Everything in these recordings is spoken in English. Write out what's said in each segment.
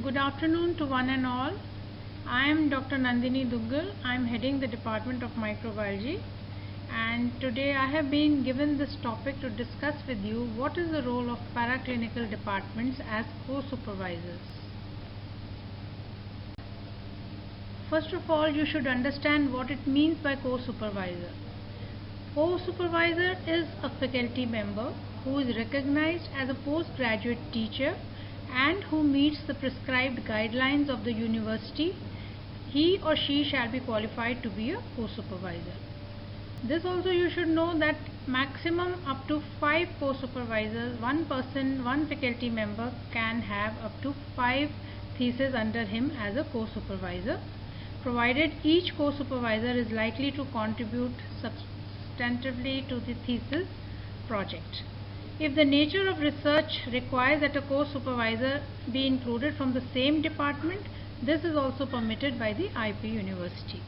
Good afternoon to one and all. I am Dr. Nandini Duggal. I am heading the Department of Microbiology, and today I have been given this topic to discuss with you what is the role of paraclinical departments as co-supervisors. First of all, you should understand what it means by co-supervisor. Co-supervisor is a faculty member who is recognized as a postgraduate teacher and who meets the prescribed guidelines of the university. He or she shall be qualified to be a co-supervisor. This also you should know that maximum up to 5 co-supervisors, one faculty member can have up to 5 theses under him as a co-supervisor, provided each co-supervisor is likely to contribute substantively to the thesis project. If the nature of research requires that a co-supervisor be included from the same department, this is also permitted by the IP University.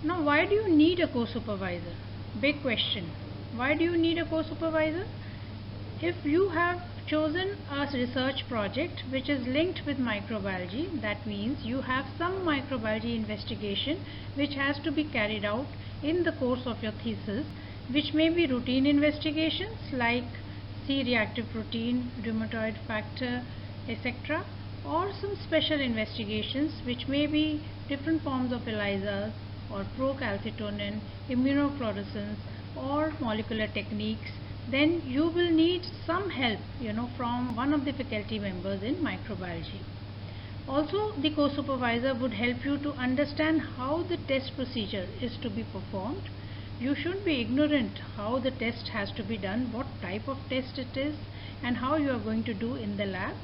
Now, why do you need a co-supervisor? Big question. Why do you need a co-supervisor? If you have chosen a research project which is linked with microbiology, that means you have some microbiology investigation which has to be carried out in the course of your thesis, which may be routine investigations like C-reactive protein, rheumatoid factor, etc., or some special investigations which may be different forms of ELISAs or procalcitonin, immunofluorescence, or molecular techniques. Then you will need some help from one of the faculty members in microbiology. Also, the co-supervisor would help you to understand how the test procedure is to be performed. You shouldn't be ignorant how the test has to be done, what type of test it is, and how you are going to do in the lab.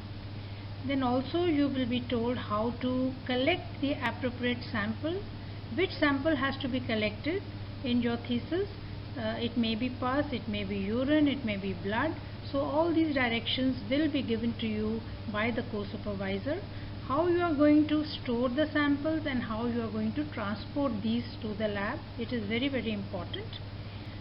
Then also you will be told how to collect the appropriate sample, which sample has to be collected in your thesis. It may be pus, it may be urine, it may be blood. So all these directions will be given to you by the co-supervisor. How you are going to store the samples and how you are going to transport these to the lab, it is very, very important.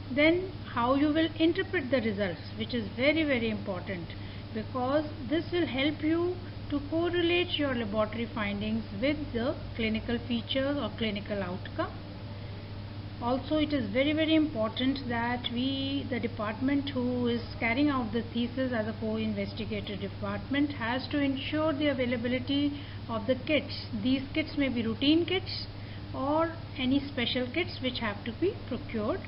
Then how you will interpret the results, which is very, very important, because this will help you to correlate your laboratory findings with the clinical features or clinical outcome. Also, it is very, very important that the department who is carrying out the thesis as a co-investigator department has to ensure the availability of the kits. These kits may be routine kits or any special kits which have to be procured.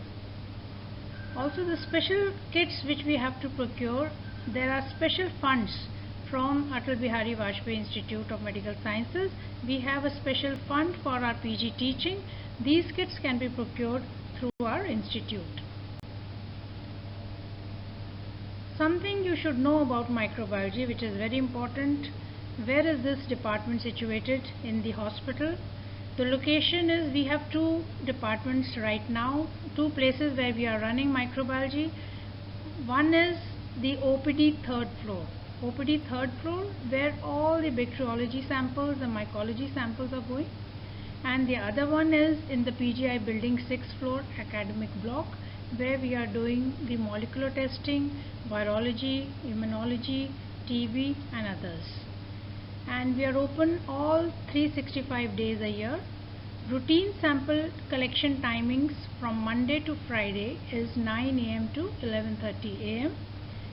Also, the special kits which we have to procure, there are special funds from Atal Bihari Vajpayee Institute of Medical Sciences. We have a special fund for our PG teaching. These kits can be procured through our institute. Something you should know about microbiology which is very important. Where is this department situated in the hospital? The location is, we have 2 departments right now, 2 places where we are running microbiology. One is the OPD 3rd floor. OPD 3rd floor, where all the bacteriology samples and mycology samples are going. And the other one is in the PGI building 6th floor academic block, where we are doing the molecular testing, virology, immunology, TB and others. And we are open all 365 days a year. Routine sample collection timings from Monday to Friday is 9 AM to 11:30 AM,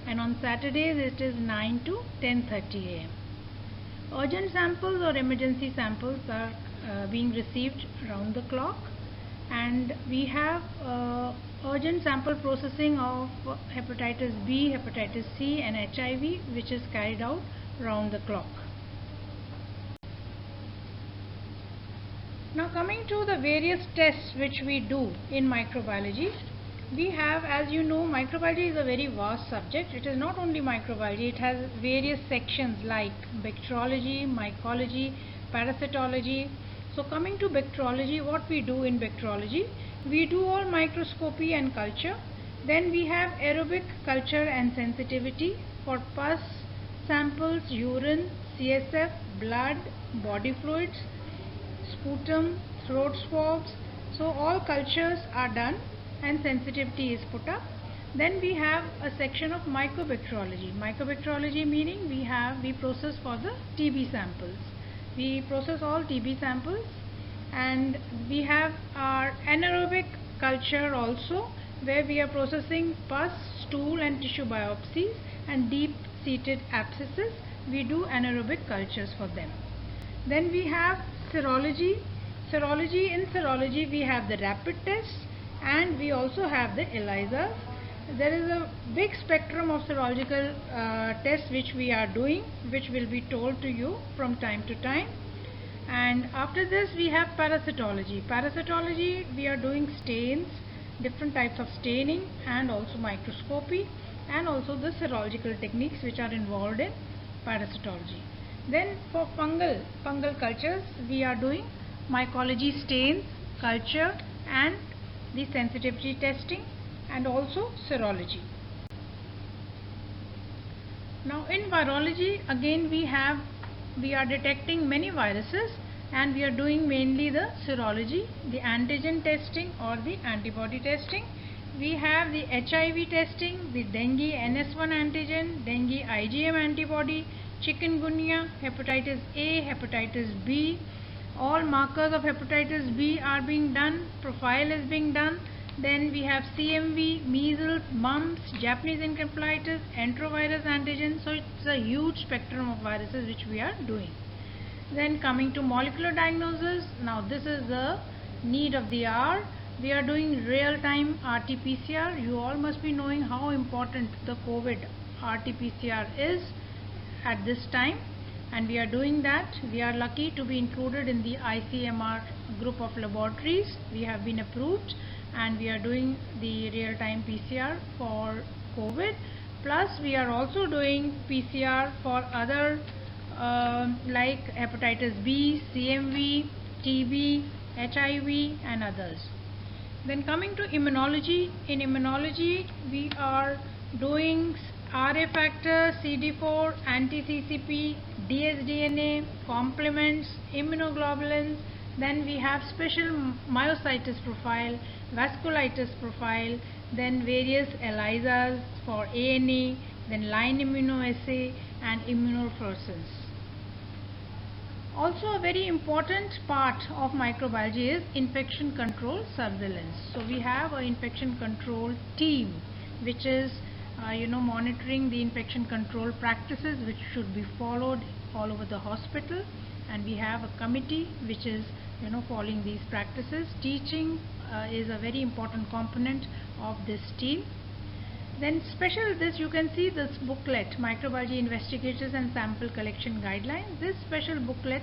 and on Saturdays it is 9 to 10:30 AM. Urgent samples or emergency samples are being received round the clock, and we have urgent sample processing of hepatitis B, hepatitis C and HIV, which is carried out round the clock. Now, coming to the various tests which we do in microbiology, we have, as you know, microbiology is a very vast subject. It is not only microbiology, it has various sections like bacteriology, mycology, parasitology. So coming to bacteriology, what we do in bacteriology, we do all microscopy and culture. Then we have aerobic culture and sensitivity for pus samples, urine, CSF, blood, body fluids, sputum, throat swabs. So all cultures are done and sensitivity is put up. Then we have a section of microbacteriology. Microbacteriology meaning we process for the TB samples. We process all TB samples, and we have our anaerobic culture also, where we are processing pus, stool and tissue biopsies and deep-seated abscesses. We do anaerobic cultures for them. Then we have serology. In serology we have the rapid tests, and we also have the ELISAs. There is a big spectrum of serological tests which we are doing, which will be told to you from time to time. And after this we have parasitology. Parasitology, we are doing stains, different types of staining, and also microscopy, and also the serological techniques which are involved in parasitology. Then for fungal cultures, we are doing mycology, stains, culture, and the sensitivity testing, and also serology. Now in virology, again we are detecting many viruses, and we are doing mainly the serology, the antigen testing or the antibody testing. We have the HIV testing, the dengue NS1 antigen, dengue IgM antibody, chikungunya, hepatitis A, hepatitis B. All markers of hepatitis B are being done, profile is being done. Then we have CMV, measles, mumps, Japanese encephalitis, enterovirus antigen. So it's a huge spectrum of viruses which we are doing. Then coming to molecular diagnosis, now this is the need of the hour. We are doing real-time RT-PCR. You all must be knowing how important the COVID RT-PCR is at this time, and we are doing that. We are lucky to be included in the ICMR group of laboratories. We have been approved, and we are doing the real-time PCR for COVID. Plus we are also doing PCR for other like hepatitis B, CMV, TB, HIV and others. Then coming to immunology, in immunology we are doing RA factor, CD4, anti-CCP, dsDNA, complements, immunoglobulins. Then we have special myositis profile, vasculitis profile, then various ELISAs for ANA, then line immunoassay and immunofluorescence. Also a very important part of microbiology is infection control surveillance. So we have an infection control team which is monitoring the infection control practices which should be followed all over the hospital, and we have a committee which is following these practices. Teaching is a very important component of this team. Then you can see this booklet, Microbiology Investigators and Sample Collection Guidelines. This special booklet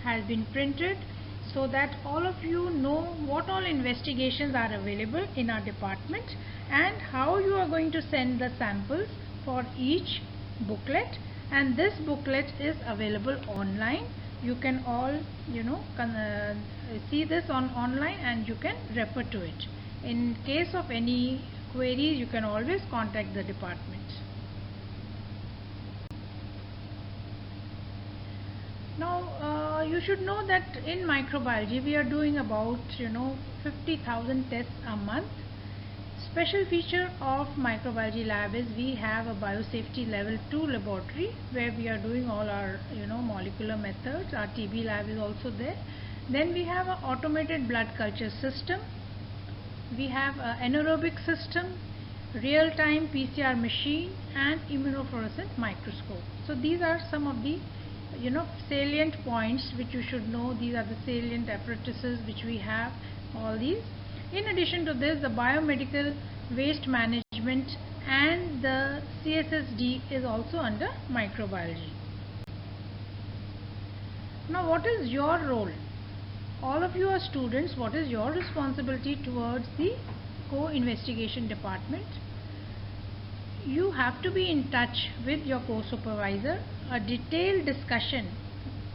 has been printed so that all of you know what all investigations are available in our department and how you are going to send the samples for each booklet. And this booklet is available online. You can all see this online and you can refer to it. In case of any queries, you can always contact the department. Now you should know that in microbiology we are doing about 50,000 tests a month. Special feature of microbiology lab is we have a biosafety level 2 laboratory where we are doing all our molecular methods. Our TB lab is also there. Then we have an automated blood culture system. We have an anaerobic system, real-time PCR machine and immunofluorescence microscope. So these are some of the salient points which you should know. These are the salient apparatuses which we have, all these. In addition to this, the biomedical waste management and the CSSD is also under microbiology. Now what is your role? All of you are students. What is your responsibility towards the co-investigation department? You have to be in touch with your co-supervisor. A detailed discussion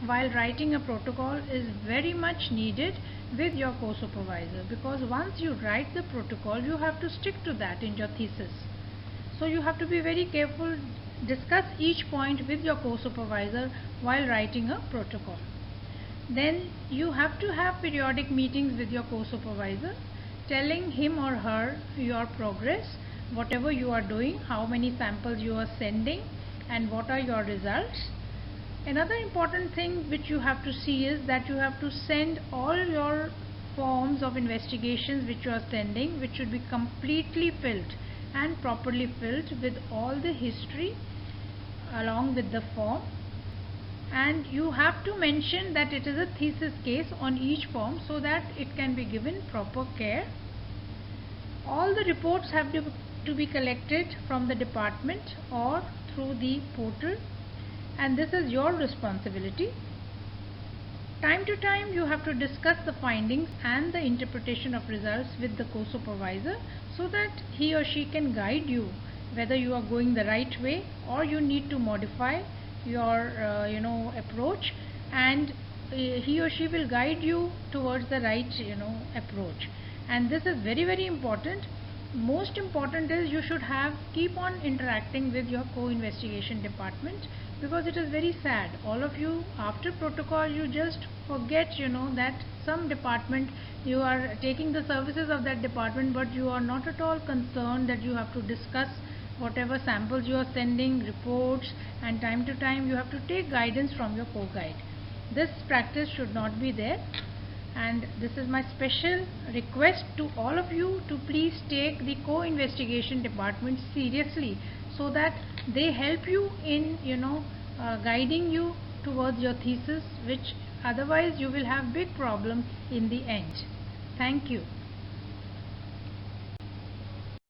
while writing a protocol is very much needed with your co-supervisor, because once you write the protocol you have to stick to that in your thesis. So you have to be very careful, discuss each point with your co-supervisor while writing a protocol. Then you have to have periodic meetings with your co-supervisor, telling him or her your progress, whatever you are doing, how many samples you are sending, and what are your results. Another important thing which you have to see is that you have to send all your forms of investigations which you are sending, which should be completely filled and properly filled with all the history along with the form, and you have to mention that it is a thesis case on each form so that it can be given proper care. All the reports have to be collected from the department or through the portal, and this is your responsibility. Time to time you have to discuss the findings and the interpretation of results with the co-supervisor so that he or she can guide you whether you are going the right way or you need to modify your approach, and he or she will guide you towards the right approach. And this is very, very important. Most important is you should keep on interacting with your co-investigation department, because it is very sad, all of you after protocol you just forget that some department, you are taking the services of that department, but you are not at all concerned that you have to discuss whatever samples you are sending, reports, and time to time you have to take guidance from your co-guide. This practice should not be there, and this is my special request to all of you to please take the co-investigation department seriously so that they help you in guiding you towards your thesis, which otherwise you will have big problems in the end. Thank you.